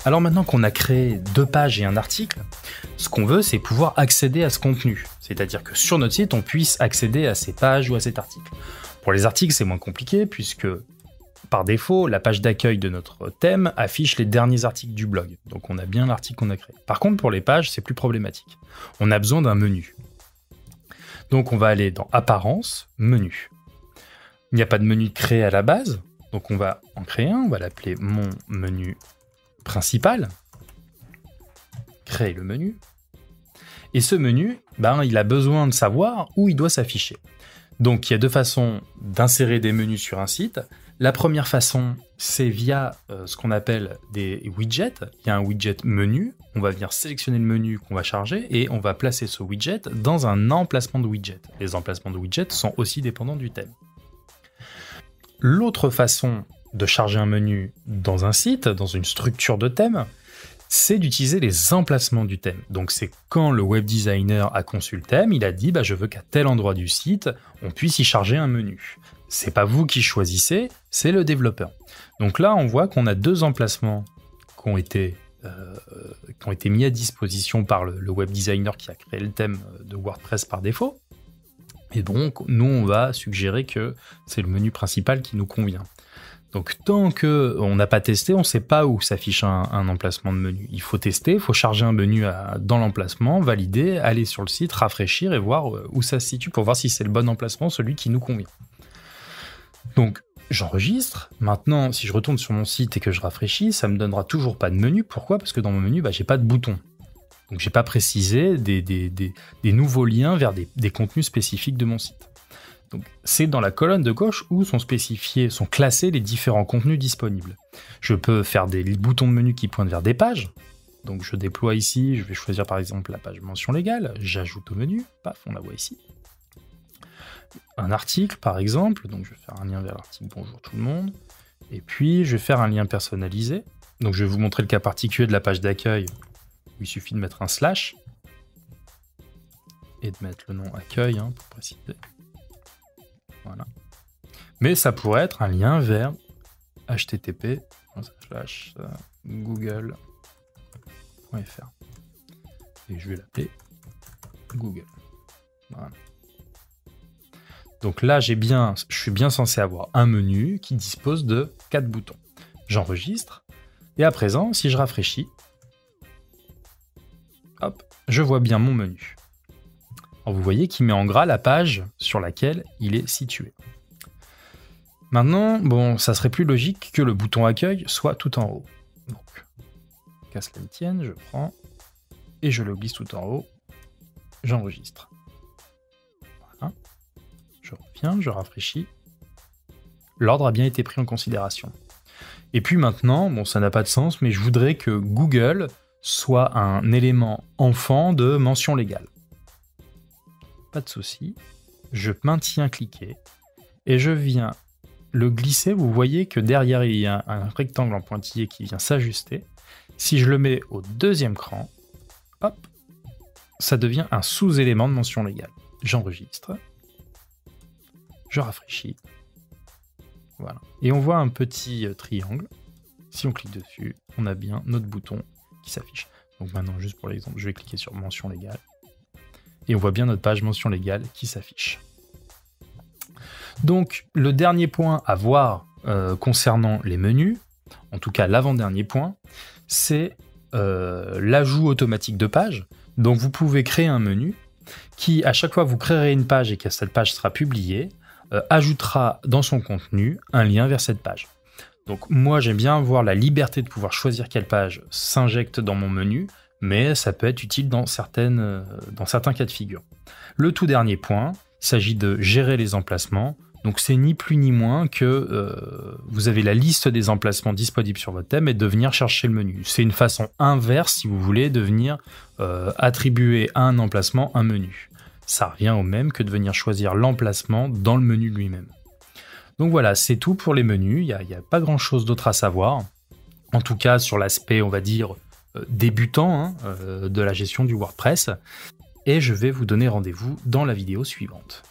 Alors maintenant qu'on a créé 2 pages et un article, ce qu'on veut, c'est pouvoir accéder à ce contenu. C'est-à-dire que sur notre site, on puisse accéder à ces pages ou à cet article. Pour les articles, c'est moins compliqué puisque, par défaut, la page d'accueil de notre thème affiche les derniers articles du blog. Donc on a bien l'article qu'on a créé. Par contre, pour les pages, c'est plus problématique. On a besoin d'un menu. Donc on va aller dans Apparence, Menu. Il n'y a pas de menu créé à la base, donc on va en créer un, on va l'appeler Mon menu principal. Créer le menu. Et ce menu, il a besoin de savoir où il doit s'afficher. Donc il y a 2 façons d'insérer des menus sur un site. La première façon, c'est via ce qu'on appelle des widgets. Il y a un widget menu, on va venir sélectionner le menu qu'on va charger et on va placer ce widget dans un emplacement de widget. Les emplacements de widgets sont aussi dépendants du thème. L'autre façon de charger un menu dans un site, dans une structure de thème, c'est d'utiliser les emplacements du thème. Donc c'est quand le web designer a conçu le thème, il a dit je veux qu'à tel endroit du site, on puisse y charger un menu. C'est pas vous qui choisissez, c'est le développeur. Donc là, on voit qu'on a 2 emplacements qui ont été mis à disposition par le web designer qui a créé le thème de WordPress par défaut. Et donc, nous, on va suggérer que c'est le menu principal qui nous convient. Donc, tant qu'on n'a pas testé, on ne sait pas où s'affiche un emplacement de menu. Il faut tester, il faut charger un menu dans l'emplacement, valider, aller sur le site, rafraîchir et voir où ça se situe pour voir si c'est le bon emplacement, celui qui nous convient. Donc, j'enregistre. Maintenant, si je retourne sur mon site et que je rafraîchis, ça ne me donnera toujours pas de menu. Pourquoi ? Parce que dans mon menu, je n'ai pas de bouton. Donc, je n'ai pas précisé des nouveaux liens vers des contenus spécifiques de mon site. Donc, c'est dans la colonne de gauche où sont classés les différents contenus disponibles. Je peux faire des boutons de menu qui pointent vers des pages. Donc, je déploie ici, je vais choisir par exemple la page mention légale, j'ajoute au menu, paf, on la voit ici. Un article par exemple, donc je vais faire un lien vers l'article bonjour tout le monde, et puis je vais faire un lien personnalisé. Donc, je vais vous montrer le cas particulier de la page d'accueil où il suffit de mettre un slash et de mettre le nom accueil pour préciser. Voilà. Mais ça pourrait être un lien vers http://google.fr et je vais l'appeler Google. Voilà. Donc là, je suis bien censé avoir un menu qui dispose de 4 boutons. J'enregistre et à présent, si je rafraîchis, hop, je vois bien mon menu. Alors vous voyez qu'il met en gras la page sur laquelle il est situé. Maintenant, ça serait plus logique que le bouton accueil soit tout en haut. Donc, qu'à cela ne tienne, je prends et je le glisse tout en haut. J'enregistre. Voilà. Je reviens, je rafraîchis. L'ordre a bien été pris en considération. Et puis maintenant, ça n'a pas de sens, mais je voudrais que Google soit un élément enfant de mention légale. Pas de souci, je maintiens cliqué et je viens le glisser. Vous voyez que derrière il y a un rectangle en pointillé qui vient s'ajuster. Si je le mets au 2e cran, hop, ça devient un sous-élément de mention légale. J'enregistre, je rafraîchis, voilà. Et on voit un petit triangle. Si on clique dessus, on a bien notre bouton qui s'affiche. Donc maintenant, juste pour l'exemple, je vais cliquer sur mention légale. Et on voit bien notre page mention légale qui s'affiche. Donc, le dernier point à voir concernant les menus, en tout cas l'avant-dernier point, c'est l'ajout automatique de pages. Donc, vous pouvez créer un menu qui, à chaque fois que vous créerez une page et que cette page sera publiée, ajoutera dans son contenu un lien vers cette page. Donc, moi, j'aime bien avoir la liberté de pouvoir choisir quelle page s'injecte dans mon menu, mais ça peut être utile dans certains cas de figure. Le tout dernier point, il s'agit de gérer les emplacements. Donc c'est ni plus ni moins que vous avez la liste des emplacements disponibles sur votre thème et de venir chercher le menu. C'est une façon inverse, si vous voulez, de venir attribuer à un emplacement un menu. Ça revient au même que de venir choisir l'emplacement dans le menu lui-même. Donc voilà, c'est tout pour les menus. Il n'y a pas grand-chose d'autre à savoir. En tout cas, sur l'aspect, on va dire, débutant de la gestion du WordPress. Et je vais vous donner rendez-vous dans la vidéo suivante.